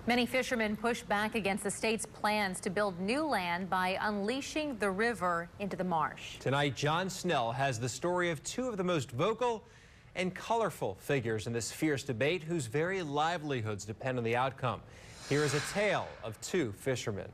Many fishermen push back against the state's plans to build new land by unleashing the river into the marsh. Tonight, John Snell has the story of two of the most vocal and colorful figures in this fierce debate whose very livelihoods depend on the outcome. Here is a tale of two fishermen.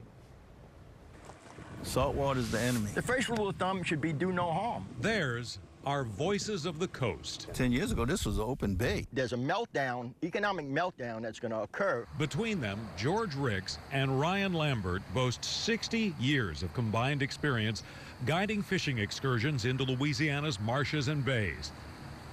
Saltwater is the enemy. The first rule of thumb should be do no harm. Theirs are voices of the coast. 10 years ago, this was an open bay. There's a meltdown, economic meltdown that's going to occur. Between them, George Ricks and Ryan Lambert boast 60 years of combined experience guiding fishing excursions into Louisiana's marshes and bays.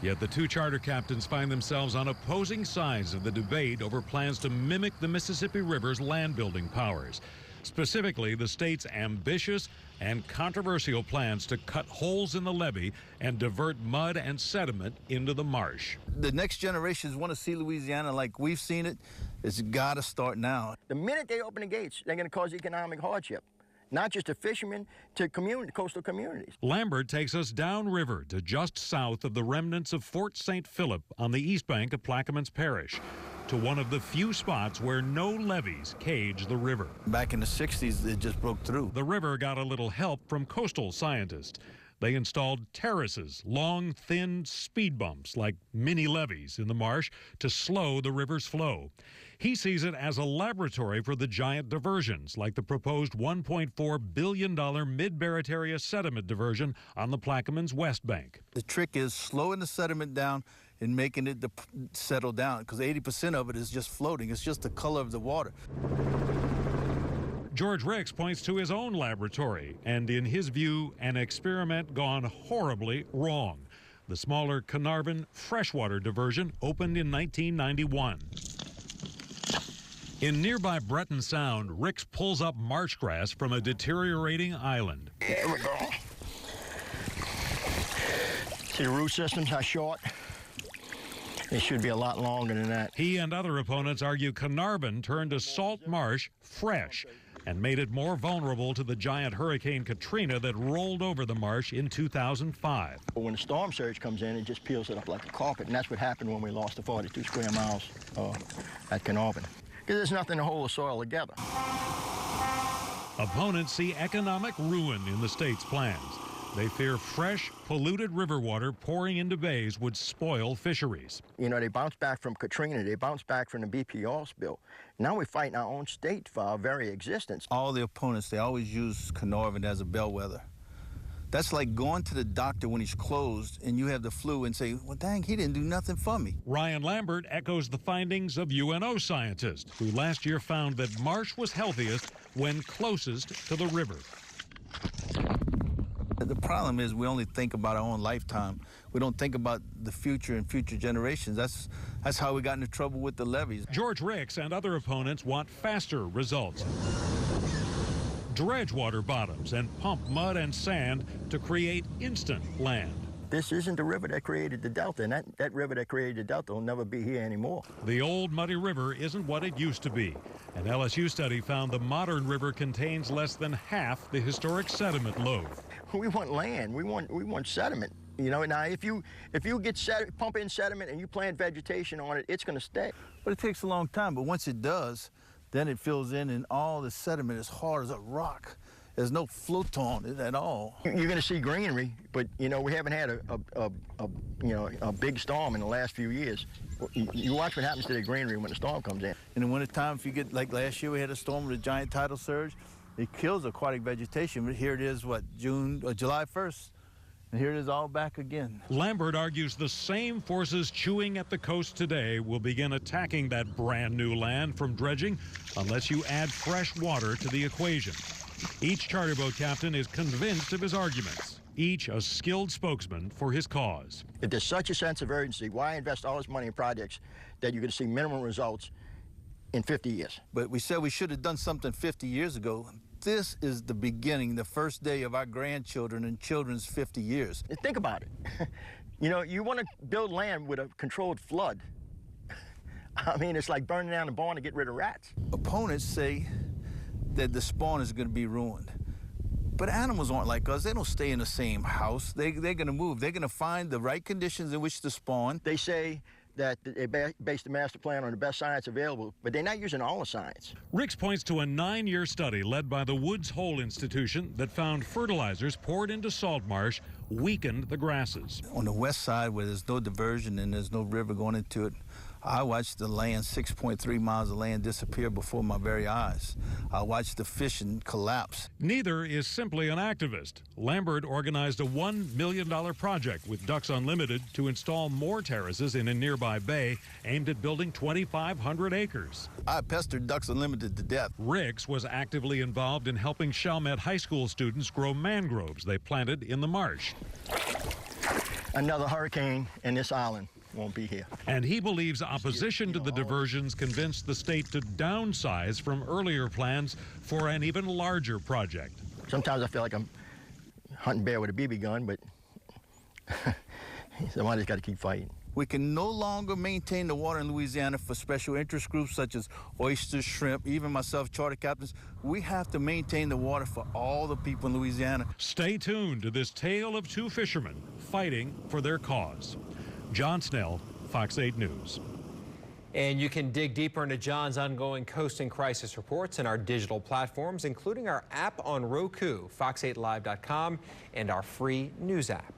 Yet the two charter captains find themselves on opposing sides of the debate over plans to mimic the Mississippi River's land-building powers. Specifically, the state's ambitious and controversial plans to cut holes in the levee and divert mud and sediment into the marsh. The next generations want to see Louisiana like we've seen it. It's got to start now. The minute they open the gates, they're going to cause economic hardship, not just to fishermen, to coastal communities. Lambert takes us downriver to just south of the remnants of Fort St. Philip on the east bank of Plaquemines Parish, to one of the few spots where no levees cage the river. Back in the 60s, it just broke through. The river got a little help from coastal scientists. They installed terraces, long, thin speed bumps like mini levees in the marsh to slow the river's flow. He sees it as a laboratory for the giant diversions, like the proposed $1.4 billion Mid-Barataria sediment diversion on the Plaquemines West Bank. The trick is slowing the sediment down and making it settle down, because 80% of it is just floating. It's just the color of the water. George Ricks points to his own laboratory, and in his view, an experiment gone horribly wrong. The smaller Carnarvon freshwater diversion opened in 1991. In nearby Breton Sound, Ricks pulls up marsh grass from a deteriorating island. There we go. See the root systems, how short? It should be a lot longer than that. He and other opponents argue Carnarvon turned a salt marsh fresh and made it more vulnerable to the giant Hurricane Katrina that rolled over the marsh in 2005. When the storm surge comes in, it just peels it up like a carpet, and that's what happened when we lost the 42 square miles at Carnarvon. Because there's nothing to hold the soil together. Opponents see economic ruin in the state's plans. They fear fresh, polluted river water pouring into bays would spoil fisheries. You know, they bounced back from Katrina. They bounced back from the BP oil spill. Now we're fighting our own state for our very existence. All the opponents, they always use Carnarvon as a bellwether. That's like going to the doctor when he's closed and you have the flu and say, well, dang, he didn't do nothing for me. Ryan Lambert echoes the findings of UNO scientists who last year found that marsh was healthiest when closest to the river. The problem is we only think about our own lifetime. We don't think about the future and future generations. That's how we got into trouble with the levees. George Ricks and other opponents want faster results. Dredge water bottoms and pump mud and sand to create instant land. This isn't the river that created the Delta, and that river that created the Delta will never be here anymore. The old muddy river isn't what it used to be. An LSU study found the modern river contains less than half the historic sediment load. We want land. We want sediment. You know, now if you pump in sediment and you plant vegetation on it, it's going to stay. But it takes a long time. But once it does, then it fills in, and all the sediment is hard as a rock. There's no float on it at all. You're going to see greenery, but you know we haven't had a big storm in the last few years. You watch what happens to the greenery when the storm comes in. In the wintertime, if you get like last year, we had a storm with a giant tidal surge. It kills aquatic vegetation, but here it is, July 1st, and here it is all back again. Lambert argues the same forces chewing at the coast today will begin attacking that brand new land from dredging unless you add fresh water to the equation. Each charter boat captain is convinced of his arguments, each a skilled spokesman for his cause. If there's such a sense of urgency, why invest all this money in projects that you're going to see minimum results in 50 years? But we said we should have done something 50 years ago. This is the beginning, the first day of our grandchildren and children's 50 years. Think about it. You know, you want to build land with a controlled flood. I mean, it's like burning down a barn to get rid of rats. Opponents say that the spawn is going to be ruined. But animals aren't like us. They don't stay in the same house. They're going to move. They're going to find the right conditions in which to spawn. They say that they based the master plan on the best science available, but they're not using all the science. Ricks points to a 9-year study led by the Woods Hole Institution that found fertilizers poured into salt marsh weakened the grasses. On the west side, where there's no diversion and there's no river going into it, I watched the land, 6.3 miles of land, disappear before my very eyes. I watched the fishing collapse. Neither is simply an activist. Lambert organized a $1 million project with Ducks Unlimited to install more terraces in a nearby bay aimed at building 2,500 acres. I pestered Ducks Unlimited to death. Ricks was actively involved in helping Chalmette High School students grow mangroves they planted in the marsh. Another hurricane and this island won't be here. And he believes opposition to the diversions convinced the state to downsize from earlier plans for an even larger project. Sometimes I feel like I'm hunting bear with a BB gun, but somebody's got to keep fighting. We can no longer maintain the water in Louisiana for special interest groups such as oysters, shrimp, even myself, charter captains. We have to maintain the water for all the people in Louisiana. Stay tuned to this tale of two fishermen fighting for their cause. John Snell, Fox 8 News. And you can dig deeper into John's ongoing coasting crisis reports in our digital platforms, including our app on Roku, fox8live.com, and our free news app.